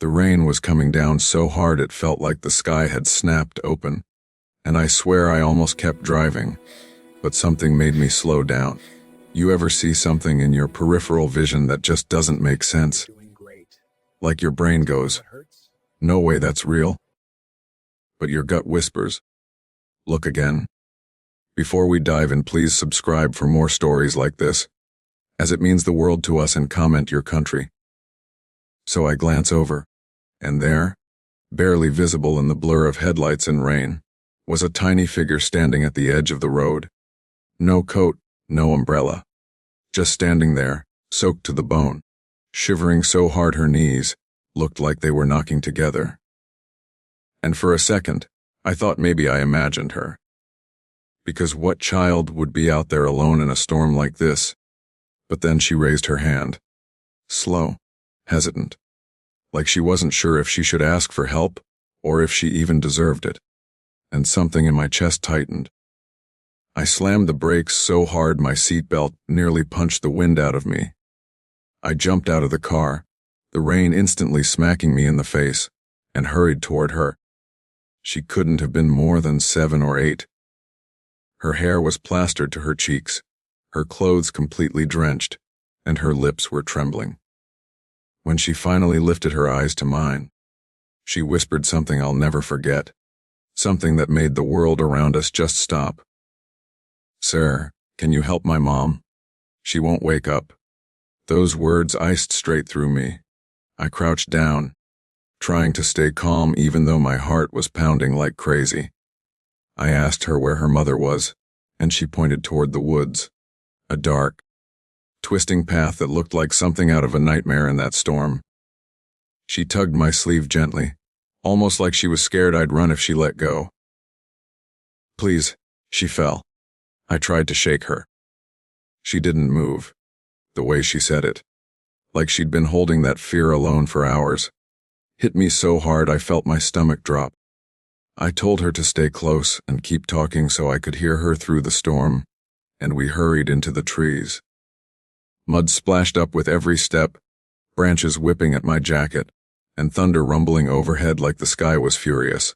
The rain was coming down so hard it felt like the sky had snapped open, and I swear I almost kept driving, but something made me slow down. You ever see something in your peripheral vision that just doesn't make sense? Like your brain goes, "No way, that's real." But your gut whispers, "Look again." Before we dive in, please subscribe for more stories like this, as it means the world to us, and comment your country. So I glance over, and there, barely visible in the blur of headlights and rain, was a tiny figure standing at the edge of the road. No coat, no umbrella. Just standing there, soaked to the bone, shivering so hard her knees looked like they were knocking together. And for a second, I thought maybe I imagined her. Because what child would be out there alone in a storm like this? But then she raised her hand. Slow, hesitant. Like she wasn't sure if she should ask for help, or if she even deserved it. And something in my chest tightened. I slammed the brakes so hard my seatbelt nearly punched the wind out of me. I jumped out of the car, the rain instantly smacking me in the face, and hurried toward her. She couldn't have been more than 7 or 8. Her hair was plastered to her cheeks, her clothes completely drenched, and her lips were trembling. When she finally lifted her eyes to mine, she whispered something I'll never forget, something that made the world around us just stop. "Sir, can you help my mom? She won't wake up." Those words iced straight through me. I crouched down, trying to stay calm even though my heart was pounding like crazy. I asked her where her mother was, and she pointed toward the woods, a dark, twisting path that looked like something out of a nightmare in that storm. She tugged my sleeve gently, almost like she was scared I'd run if she let go. "Please," she fell. I tried to shake her. She didn't move. The way she said it, like she'd been holding that fear alone for hours, hit me so hard I felt my stomach drop. I told her to stay close and keep talking so I could hear her through the storm, and we hurried into the trees. Mud splashed up with every step, branches whipping at my jacket, and thunder rumbling overhead like the sky was furious.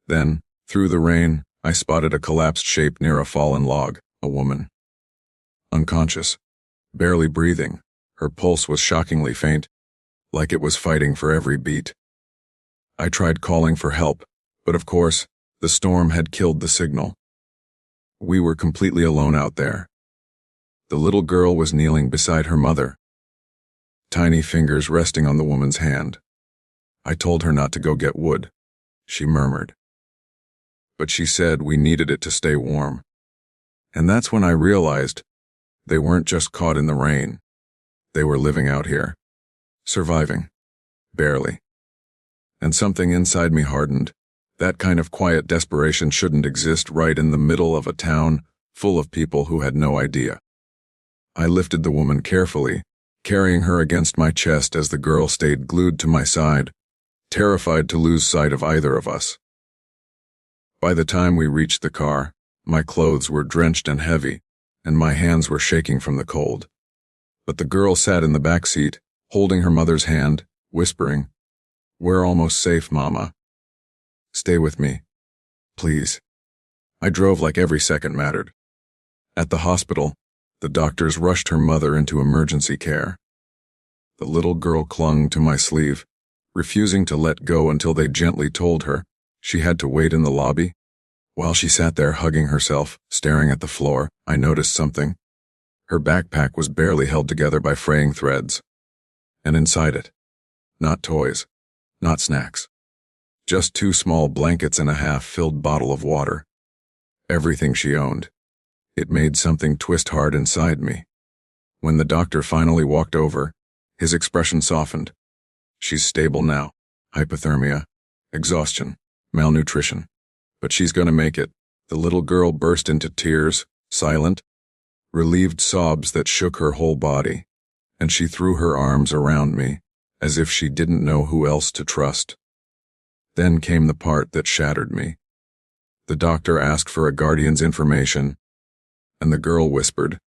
Then, through the rain, I spotted a collapsed shape near a fallen log, a woman. Unconscious, barely breathing, her pulse was shockingly faint, like it was fighting for every beat. I tried calling for help, but of course, the storm had killed the signal. We were completely alone out there. The little girl was kneeling beside her mother, tiny fingers resting on the woman's hand. I told her not to go get wood, she murmured. But she said we needed it to stay warm. And that's when I realized they weren't just caught in the rain. They were living out here, surviving, barely. And something inside me hardened. That kind of quiet desperation shouldn't exist right in the middle of a town full of people who had no idea. I lifted the woman carefully, carrying her against my chest as the girl stayed glued to my side, terrified to lose sight of either of us. By the time we reached the car, my clothes were drenched and heavy, and my hands were shaking from the cold. But the girl sat in the back seat, holding her mother's hand, whispering, "We're almost safe, Mama. Stay with me, please." I drove like every second mattered. At the hospital, the doctors rushed her mother into emergency care. The little girl clung to my sleeve, refusing to let go until they gently told her she had to wait in the lobby. While she sat there hugging herself, staring at the floor, I noticed something. Her backpack was barely held together by fraying threads. And inside it, not toys, not snacks, just 2 small blankets and a half-filled bottle of water. Everything she owned. It made something twist hard inside me. When the doctor finally walked over, his expression softened. "She's stable now. Hypothermia, exhaustion, malnutrition. But she's gonna make it." The little girl burst into tears, silent, relieved sobs that shook her whole body, and she threw her arms around me, as if she didn't know who else to trust. Then came the part that shattered me. The doctor asked for a guardian's information, and the girl whispered,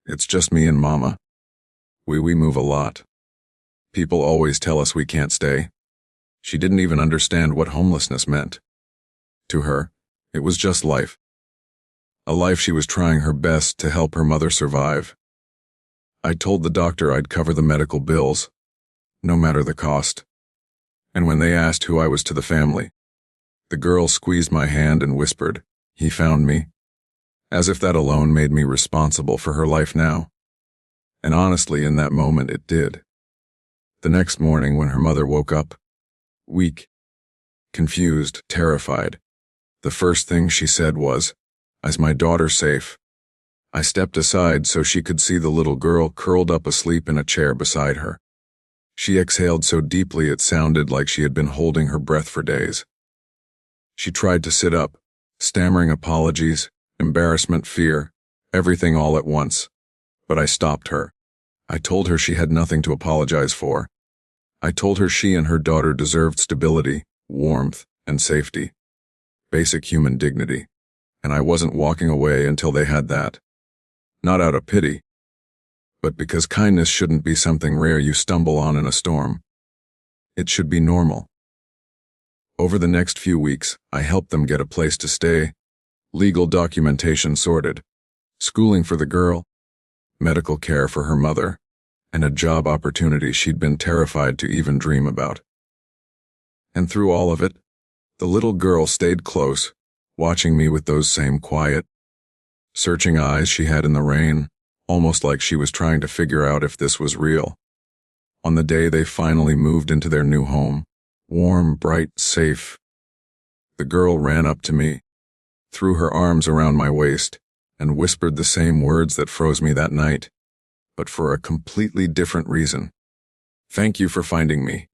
"It's just me and Mama. We move a lot. People always tell us we can't stay, She didn't even understand what homelessness meant. To her, it was just life. A life she was trying her best to help her mother survive. I told the doctor I'd cover the medical bills, no matter the cost. And when they asked who I was to the family, the girl squeezed my hand and whispered, "He found me," as if that alone made me responsible for her life now. And honestly, in that moment, it did. The next morning, when her mother woke up, weak, confused, terrified, the first thing she said was, "Is my daughter safe?" I stepped aside so she could see the little girl curled up asleep in a chair beside her. She exhaled so deeply it sounded like she had been holding her breath for days. She tried to sit up, stammering apologies, embarrassment, fear, everything all at once. But I stopped her. I told her she had nothing to apologize for. I told her she and her daughter deserved stability, warmth, and safety. Basic human dignity. And I wasn't walking away until they had that. Not out of pity, but because kindness shouldn't be something rare you stumble on in a storm. It should be normal. Over the next few weeks, I helped them get a place to stay, legal documentation sorted, schooling for the girl, medical care for her mother, and a job opportunity she'd been terrified to even dream about. And through all of it, the little girl stayed close, watching me with those same quiet, searching eyes she had in the rain, almost like she was trying to figure out if this was real. On the day they finally moved into their new home, warm, bright, safe, the girl ran up to me, threw her arms around my waist, and whispered the same words that froze me that night, but for a completely different reason. "Thank you for finding me."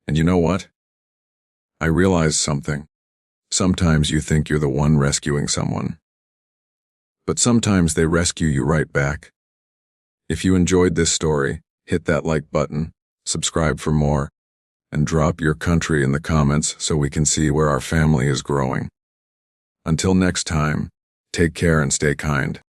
And you know what? I realized something. Sometimes you think you're the one rescuing someone, but sometimes they rescue you right back. If you enjoyed this story, hit that like button, subscribe for more, and drop your country in the comments so we can see where our family is growing. Until next time, take care and stay kind.